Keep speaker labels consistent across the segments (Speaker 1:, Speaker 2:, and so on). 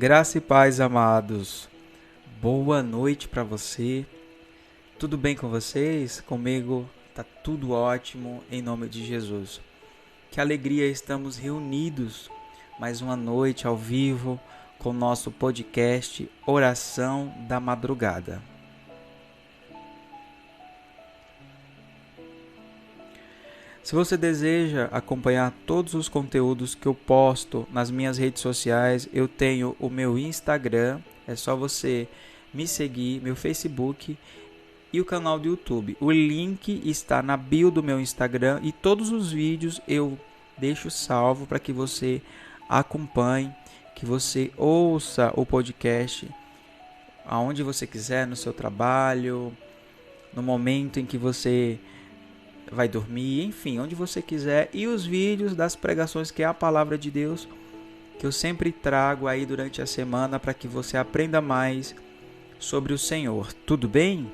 Speaker 1: Graça e paz, amados. Boa noite para você. Tudo bem com vocês? Comigo tá tudo ótimo, em nome de Jesus. Que alegria estamos reunidos mais uma noite ao vivo com o nosso podcast Oração da Madrugada. Se você deseja acompanhar todos os conteúdos que eu posto nas minhas redes sociais, eu tenho o meu Instagram, é só você me seguir, meu Facebook e o canal do YouTube. O link está na bio do meu Instagram e todos os vídeos eu deixo salvo para que você acompanhe, que você ouça o podcast aonde você quiser, no seu trabalho, no momento em que você vai dormir, enfim, onde você quiser, e os vídeos das pregações, que é a palavra de Deus, que eu sempre trago aí durante a semana para que você aprenda mais sobre o Senhor. Tudo bem?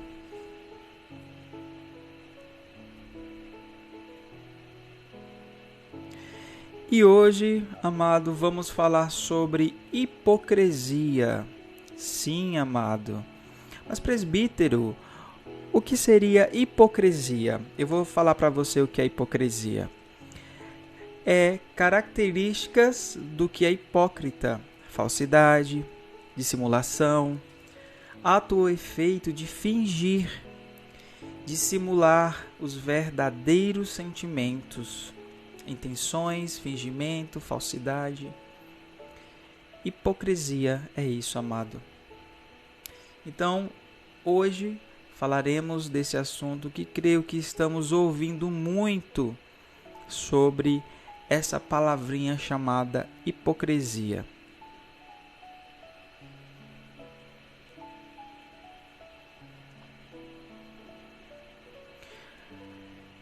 Speaker 1: E hoje, amado, vamos falar sobre hipocrisia. Sim, amado. Mas, presbítero, o que seria hipocrisia? Eu vou falar para você o que é hipocrisia. É características do que é hipócrita: falsidade, dissimulação, ato ou efeito de fingir, dissimular os verdadeiros sentimentos, intenções, fingimento, falsidade. Hipocrisia é isso, amado. Então, hoje falaremos desse assunto que creio que estamos ouvindo muito sobre essa palavrinha chamada hipocrisia.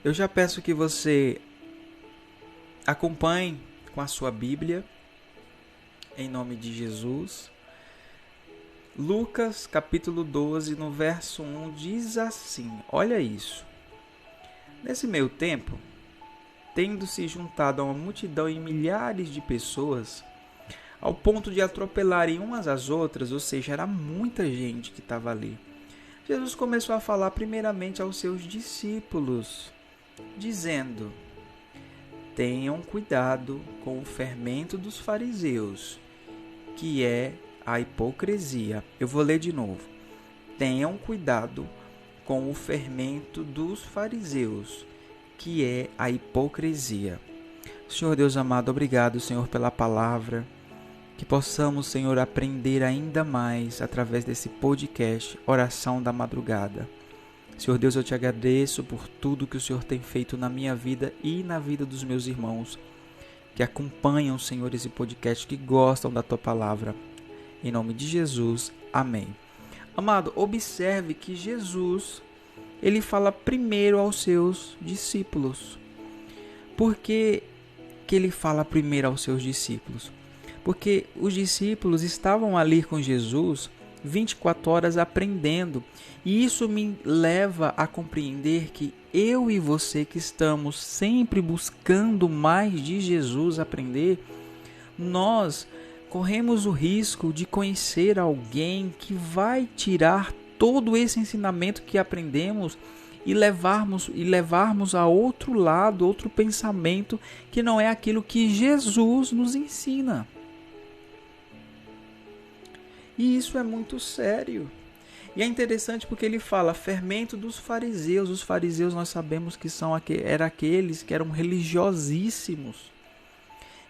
Speaker 1: Eu já peço que você acompanhe com a sua Bíblia, em nome de Jesus. Lucas capítulo 12, no verso 1, diz assim, olha isso. Nesse meio tempo, tendo se juntado a uma multidão e milhares de pessoas, ao ponto de atropelarem umas às outras, ou seja, era muita gente que estava ali, Jesus começou a falar primeiramente aos seus discípulos, dizendo: tenham cuidado com o fermento dos fariseus, que é a hipocrisia. Eu vou ler de novo. Tenham cuidado com o fermento dos fariseus, que é a hipocrisia. Senhor Deus amado, obrigado, Senhor, pela palavra. Que possamos, Senhor, aprender ainda mais através desse podcast, Oração da Madrugada. Senhor Deus, eu te agradeço por tudo que o Senhor tem feito na minha vida e na vida dos meus irmãos que acompanham, Senhor, esse podcast, que gostam da tua palavra. Em nome de Jesus, amém. Amado, observe que Jesus, ele fala primeiro aos seus discípulos. Por que ele fala primeiro aos seus discípulos? Porque os discípulos estavam ali com Jesus 24 horas aprendendo. E isso me leva a compreender que eu e você que estamos sempre buscando mais de Jesus aprender, nós corremos o risco de conhecer alguém que vai tirar todo esse ensinamento que aprendemos e levarmos a outro lado, outro pensamento que não é aquilo que Jesus nos ensina. E isso é muito sério. E é interessante porque ele fala fermento dos fariseus. Os fariseus nós sabemos que eram aqueles que eram religiosíssimos,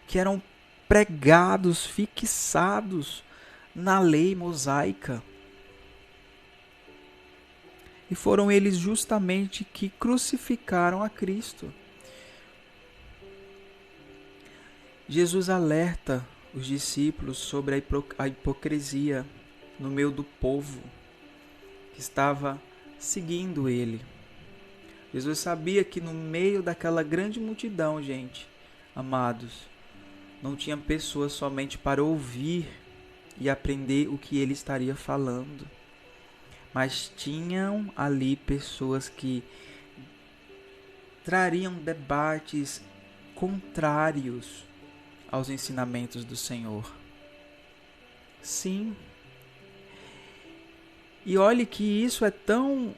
Speaker 1: que eram pregados, fixados na lei mosaica. E foram eles justamente que crucificaram a Cristo. Jesus alerta os discípulos sobre a hipocrisia no meio do povo que estava seguindo ele. Jesus sabia que no meio daquela grande multidão, gente, amados, não tinha pessoas somente para ouvir e aprender o que ele estaria falando, mas tinham ali pessoas que trariam debates contrários aos ensinamentos do Senhor. Sim. E olhe que isso é tão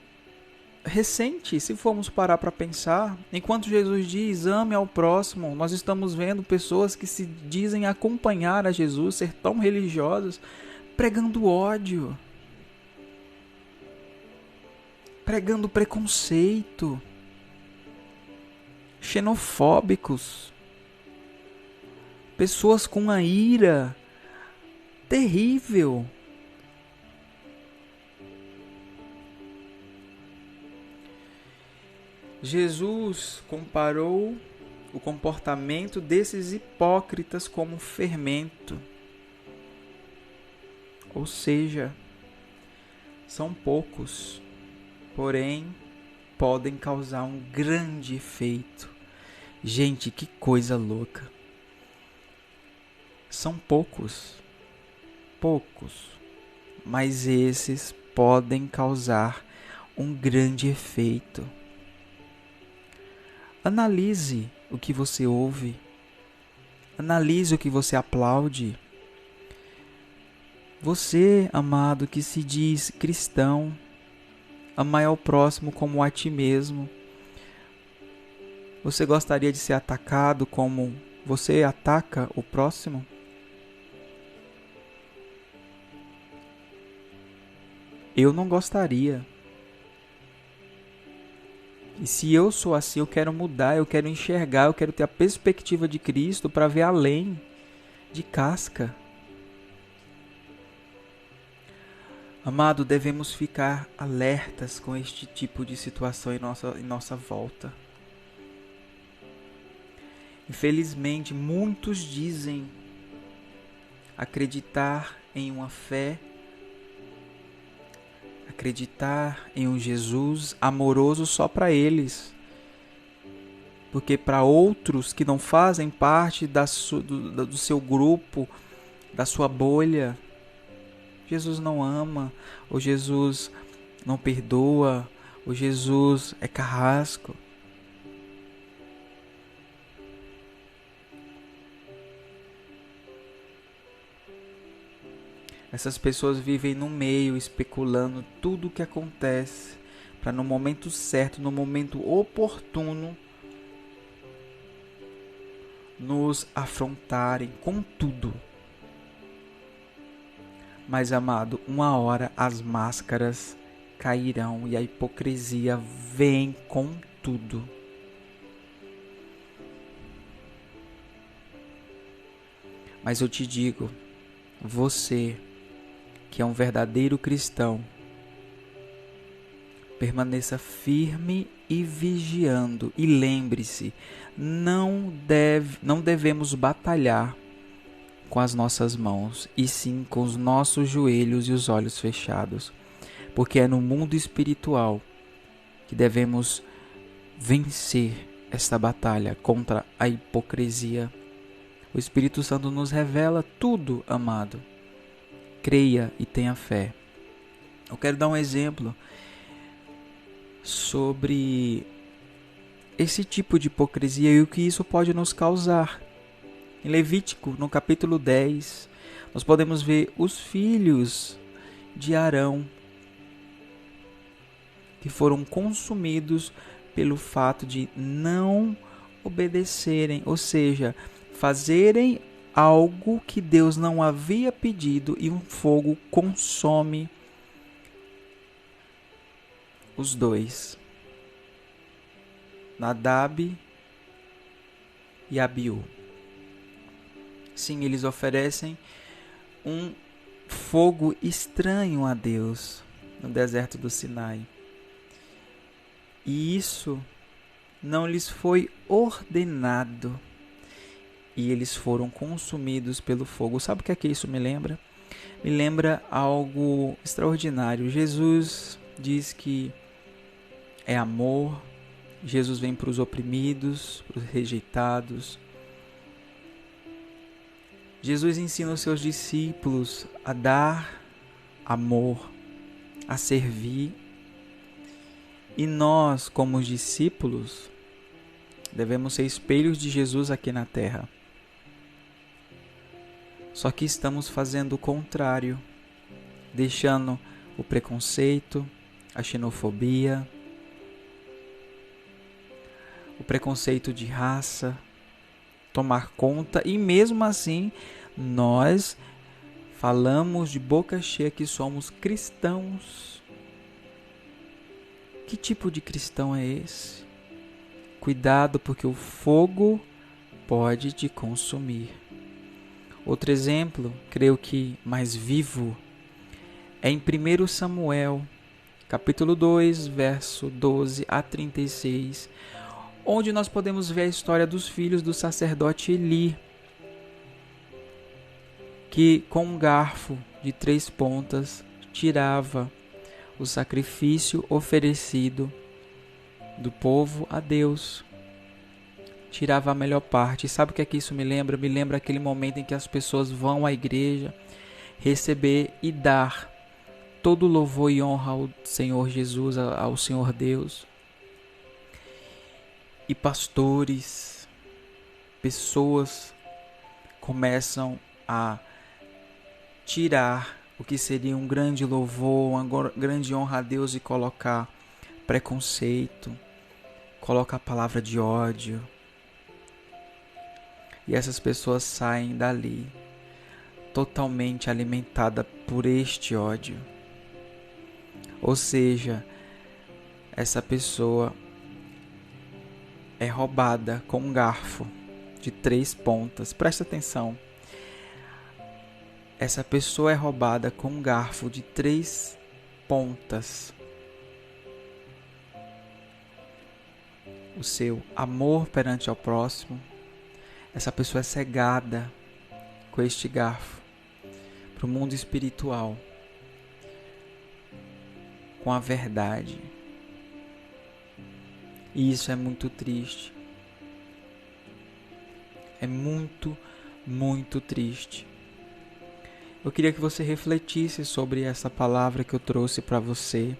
Speaker 1: recente, se formos parar para pensar. Enquanto Jesus diz, ame ao próximo, nós estamos vendo pessoas que se dizem acompanhar a Jesus, ser tão religiosos, pregando ódio, pregando preconceito, xenofóbicos, pessoas com uma ira terrível. Jesus comparou o comportamento desses hipócritas como fermento. Ou seja, são poucos, porém podem causar um grande efeito. Gente, que coisa louca. São poucos, mas esses podem causar um grande efeito. Analise o que você ouve. Analise o que você aplaude. Você, amado, que se diz cristão, amai ao próximo como a ti mesmo. Você gostaria de ser atacado como você ataca o próximo? Eu não gostaria. E se eu sou assim, eu quero mudar, eu quero enxergar, eu quero ter a perspectiva de Cristo para ver além de casca. Amado, devemos ficar alertas com este tipo de situação em nossa volta. Infelizmente, muitos dizem acreditar em uma fé, acreditar em um Jesus amoroso só para eles. Porque para outros que não fazem parte do seu grupo, da sua bolha, Jesus não ama, ou Jesus não perdoa, ou Jesus é carrasco. Essas pessoas vivem no meio, especulando tudo o que acontece, para no momento certo, no momento oportuno, nos afrontarem com tudo. Mas, amado, uma hora as máscaras cairão e a hipocrisia vem com tudo. Mas eu te digo, você que é um verdadeiro cristão, permaneça firme e vigiando. E lembre-se, não devemos batalhar com as nossas mãos, e sim com os nossos joelhos e os olhos fechados. Porque é no mundo espiritual que devemos vencer esta batalha contra a hipocrisia. O Espírito Santo nos revela tudo, amado. Creia e tenha fé. Eu quero dar um exemplo sobre esse tipo de hipocrisia e o que isso pode nos causar. Em Levítico, no capítulo 10, nós podemos ver os filhos de Arão que foram consumidos pelo fato de não obedecerem, ou seja, fazerem algo que Deus não havia pedido, e um fogo consome os dois, Nadab e Abiú. Sim, eles oferecem um fogo estranho a Deus no deserto do Sinai. E isso não lhes foi ordenado. E eles foram consumidos pelo fogo. Sabe o que é que isso me lembra? Me lembra algo extraordinário. Jesus diz que é amor. Jesus vem para os oprimidos, para os rejeitados. Jesus ensina os seus discípulos a dar amor, a servir. E nós, como discípulos, devemos ser espelhos de Jesus aqui na terra. Só que estamos fazendo o contrário, deixando o preconceito, a xenofobia, o preconceito de raça tomar conta, e mesmo assim nós falamos de boca cheia que somos cristãos. Que tipo de cristão é esse? Cuidado, porque o fogo pode te consumir. Outro exemplo, creio que mais vivo, é em 1 Samuel, capítulo 2, verso 12 a 36, onde nós podemos ver a história dos filhos do sacerdote Eli, que com um garfo de 3 pontas tirava o sacrifício oferecido do povo a Deus. Tirava a melhor parte. E sabe o que é que isso me lembra? Me lembra aquele momento em que as pessoas vão à igreja receber e dar todo louvor e honra ao Senhor Jesus, ao Senhor Deus. E pastores, pessoas começam a tirar o que seria um grande louvor, uma grande honra a Deus, e colocar preconceito, colocar a palavra de ódio. E essas pessoas saem dali totalmente alimentadas por este ódio. Ou seja, essa pessoa é roubada com um garfo de 3 pontas. Presta atenção. Essa pessoa é roubada com um garfo de 3 pontas. O seu amor perante ao próximo. Essa pessoa é cegada com este garfo para o mundo espiritual, com a verdade. E isso é muito triste. É muito, muito triste. Eu queria que você refletisse sobre essa palavra que eu trouxe para você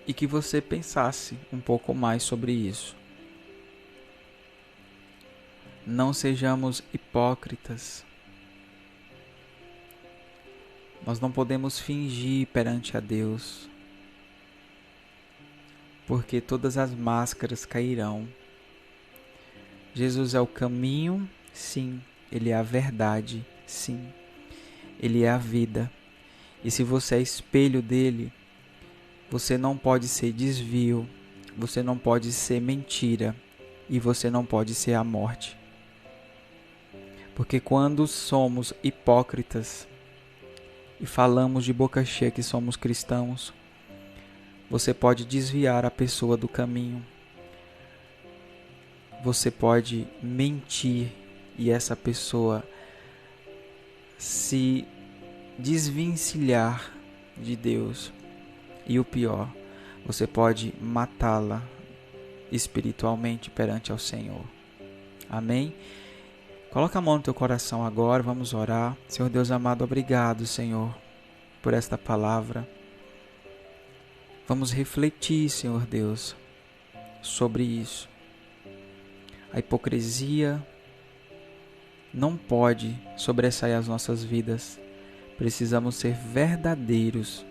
Speaker 1: e que você pensasse um pouco mais sobre isso. Não sejamos hipócritas. Nós não podemos fingir perante a Deus, porque todas as máscaras cairão. Jesus é o caminho, sim. Ele é a verdade, sim. Ele é a vida. E se você é espelho dele, você não pode ser desvio, você não pode ser mentira e você não pode ser a morte. Porque quando somos hipócritas e falamos de boca cheia que somos cristãos, você pode desviar a pessoa do caminho. Você pode mentir e essa pessoa se desvencilhar de Deus. E o pior, você pode matá-la espiritualmente perante ao Senhor. Amém? Coloca a mão no teu coração agora, vamos orar. Senhor Deus amado, obrigado, Senhor, por esta palavra. Vamos refletir, Senhor Deus, sobre isso. A hipocrisia não pode sobressair as nossas vidas. Precisamos ser verdadeiros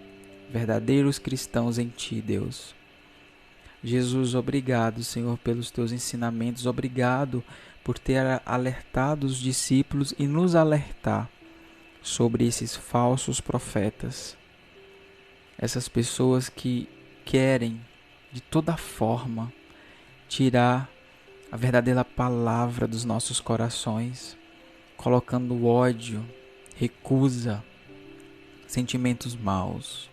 Speaker 1: cristãos em Ti, Deus. Jesus, obrigado, Senhor, pelos Teus ensinamentos. Obrigado por ter alertado os discípulos e nos alertar sobre esses falsos profetas. Essas pessoas que querem, de toda forma, tirar a verdadeira palavra dos nossos corações, colocando ódio, recusa, sentimentos maus.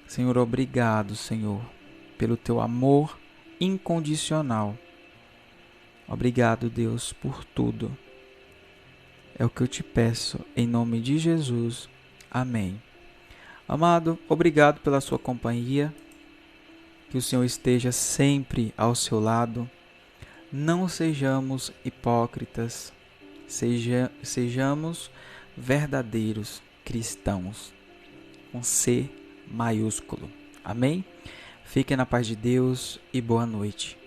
Speaker 1: Senhor, obrigado, Senhor, pelo Teu amor incondicional. Obrigado, Deus, por tudo. É o que eu te peço, em nome de Jesus. Amém. Amado, obrigado pela sua companhia. Que o Senhor esteja sempre ao seu lado. Não sejamos hipócritas. Sejamos verdadeiros cristãos. Com C maiúsculo. Amém? Fiquem na paz de Deus e boa noite.